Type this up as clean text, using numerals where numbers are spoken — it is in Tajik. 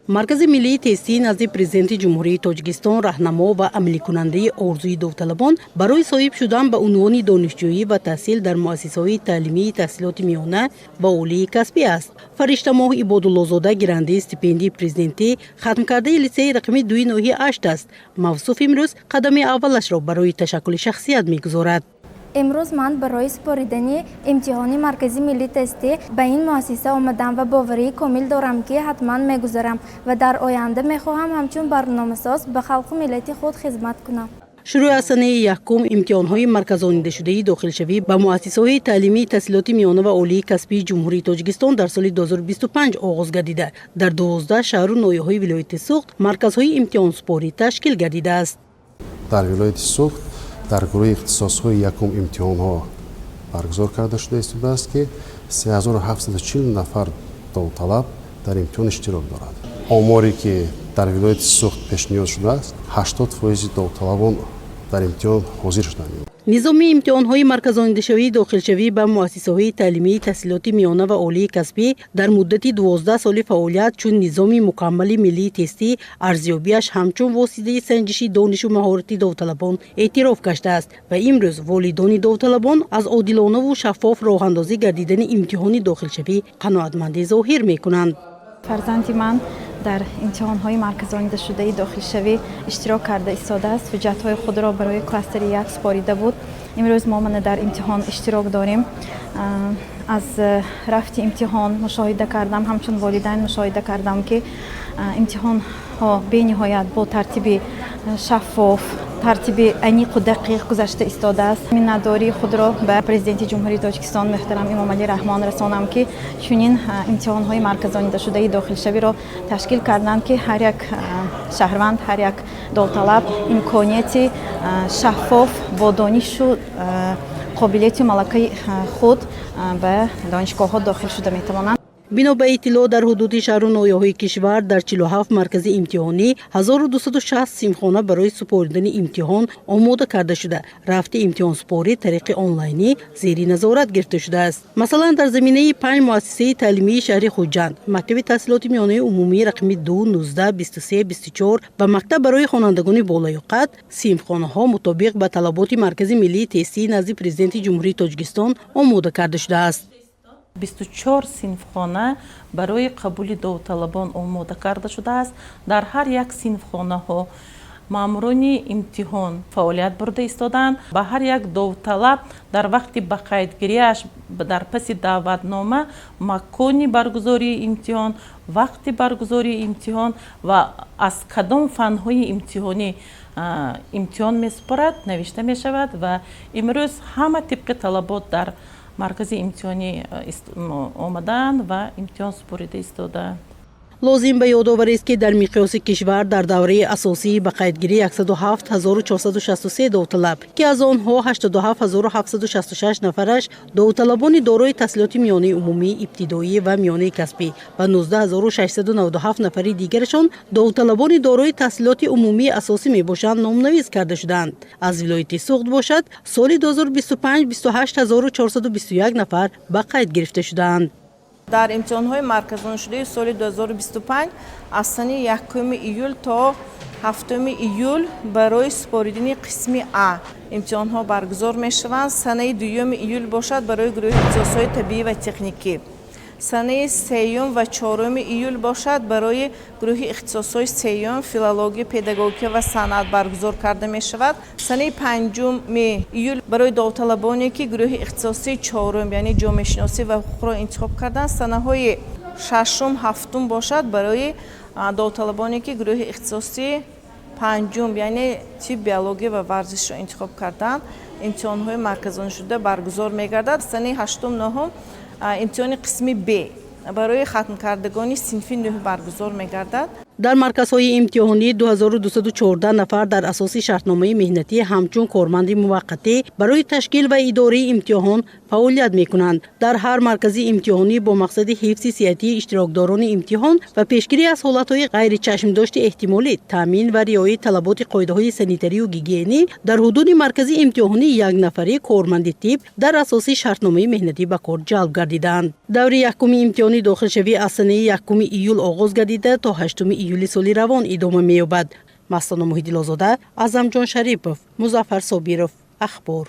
маркази миллии тестии назди президенти ҷумҳурии Тоҷикистон раҳнамо ва амаликунандаи орзуи довталабон барои соҳиб шудан ба унвони донишҷӯӣ ва таҳсил дар муассисаҳои таълимии таҳсилоти миёна ва олии касбӣ аст. Фариштамоҳ Ибодуллозода гирандии стипендии президентӣ хатмкардаи литсеи рақами 2 ноҳияи Ашт аст. Мавсуф имрӯз қадами аввалашро барои ташаккули шахсият мегузорад. امروز من برای سپاریدن امتحان مرکزی ملی تستی به این مؤسسه آمدم و باوری کامل دارم که حتما میگذارم و در آینده میخواهم همچون برنامه‌ساز به خلق ملت خود خدمت کنم. شروع از سنه یکم امتحان‌های مرکزانیده شده داخلشوی به مؤسسه‌های تعلیمی تحصیلات میانه و عالی کسبی جمهوری تاجیکستان در سال 2025 آغاز گردیده. در 12 شهر و ناحیه‌های ولایت سوخت مرکزهای امتحان سپاری تشکیل گردیده است. در ولایت سوخت در گروه اختصاص‌های یکم امتحان‌ها برگزار کرده شده است که 3740 نفر داوطلب در امتحان اشتراک دارند. آماری که در ولایت سوخت پیش نیاز شده است 80% داوطلبان در امتحان حاضر شدند. نظام امتحان‌های مرکزانیده‌شوی داخلشوی به مؤسسه‌های تعلیمی تحصیلات میانه و عالی کسبی در مدت 12 سال فعالیت چون نظام مکمل ملی تستی ارزیابیش همچون واسطه سنجش دانش و مهارت داوطلبان اعتراف گشته است و امروز والدان داوطلبان از عادلانه و شفاف راه‌اندازی گردیدن امتحان داخلشوی قناعتمندی ظاهر می‌کنند. فرزند من در امتحان‌های مرکزانیده شده داخلشوی اشتراک کرده ایستاده است و جهت‌های خود را برای کلاستر 1 سپاریده بود. امروز ما در امتحان اشتراک داریم. از رفت امتحان مشاهده کردم، همچون والدین مشاهده کردم که امتحان ها به نهایت با ترتیب شفاف، ترتیب عمیق و دقیق گذشته ایستاده است. minnatdori خود را به پرزیدنت جمهوری تاجیکستان محترم امام علی رحمان رسانم که چنین امتحان های مرکزانیده شده داخلشوی را تشکیل کردند که هر یک شهروند، هر یک داوطلب امکانیت شفاف با دانش و قابلیت ملکه خود به دانشگاه‌ها داخل شده می‌توانند. بنا به اطلاع در حدود شهر و ناحیه‌های کشور در 47 مرکز امتحانی 1260 سیمخانه برای سپردن امتحان آماده کرده شده. رفت امتحان سپاری طریق آنلاینی زیر نظارت گرفته شده است. مثلا در زمینه 5 مؤسسه تعلیمی شهر خوجند، مکتب تحصیلات میانه عمومی رقمی 2 19 23 24 و مکتب برای خوانندگان بالایقت سیمخانه‌ها مطابق به طلبات مرکز ملی تستی نزد پرزیدنت جمهوری تاجیکستان آماده کرده شده است. 24 синфхона барои қабули давталабон омода карда шудааст. Дар ҳар як синфхонаҳо маъмурони имтиҳон фаъолият бурда истоданд. Ба ҳар як давталаб дар вақти ба қайдгирияш дар паси даъватнома макони баргузории имтиҳон, вақти баргузории имтиҳон ва аз кадом фанҳои имтиҳонӣ имтиҳон месупорад навишта мешавад ва имрӯз ҳама тибқи талабот дар مرکز امتحانی آمدن و امتحان سپریده ایستادند. لازم به یادآوری است که در مقیاس کشور در دوره اساسی به قیدگیری 107463 داوطلب که از آنها 87766 نفرش داوطلبان دارای تحصیلات میانه عمومی ابتدایی و میانه کسبی و 19697 نفر دیگرشان داوطلبان دارای تحصیلات عمومی اساسی میباشند نامنویس کرده شدند. از ولایت سوخت باشد سال 2025 28421 نفر به قید گرفته شدند. در امتحان‌های مرکزانیده شده سال 2025 از سنه 1 ایول تا 7 ایول برای سپاریدن قسم A امتحان‌ها برگزار می‌شوند. سنه 2 ایول باشد برای گروه اختصاص‌های طبی و تکنیکی. سنه 3 و 4 ایول باشد برای گروه اختصاص‌های 3 فیلولوژی، پداگوژی و صنعت برگزار کرده می‌شود. سنه 5 ایول برای داوطلبانی که گروه اختصاصی 4 یعنی جامعه شناسی و حقوق را انتخاب کردند. سنه‌های 6 و 7 باشد برای داوطلبانی که گروه اختصاصی 5 یعنی طب، بیولوژی و ورزش را انتخاب کردند. امتحان‌های مرکزانیده شده برگزار می‌گردد. سنه 8 و 9 امتحان قسمی B برای ختم کردگان صنف 9 برگزار می‌گردد. در مرکزهای امتحانی 2214 نفر در اساس شرطنامه مهنتی همچون کارمند موقتی برای تشکیل و اداره امتحان فعالیت میکنند. در هر مرکز امتحانی با مقصد حفظ صحتی اشتراکداران امتحان و پیشگیری از حالتهای غیر چشمداشت احتمالی، تامین و رعایت طلبات قاعده‌های سانیتری و گیگینی در حدود مرکز امتحانی یک نفره کارمند تیپ در اساس شرطنامه مهنتی به کار جلب گردیدند. دوره یکم امتحانی داخلشوی از سنه 1 ایول آغاز گردیده تا 8 ایول سال روان ادامه می‌یابد. مستانه محیدی لازاده، اعظم جان شریپов، مظفر صابیرов. اخبار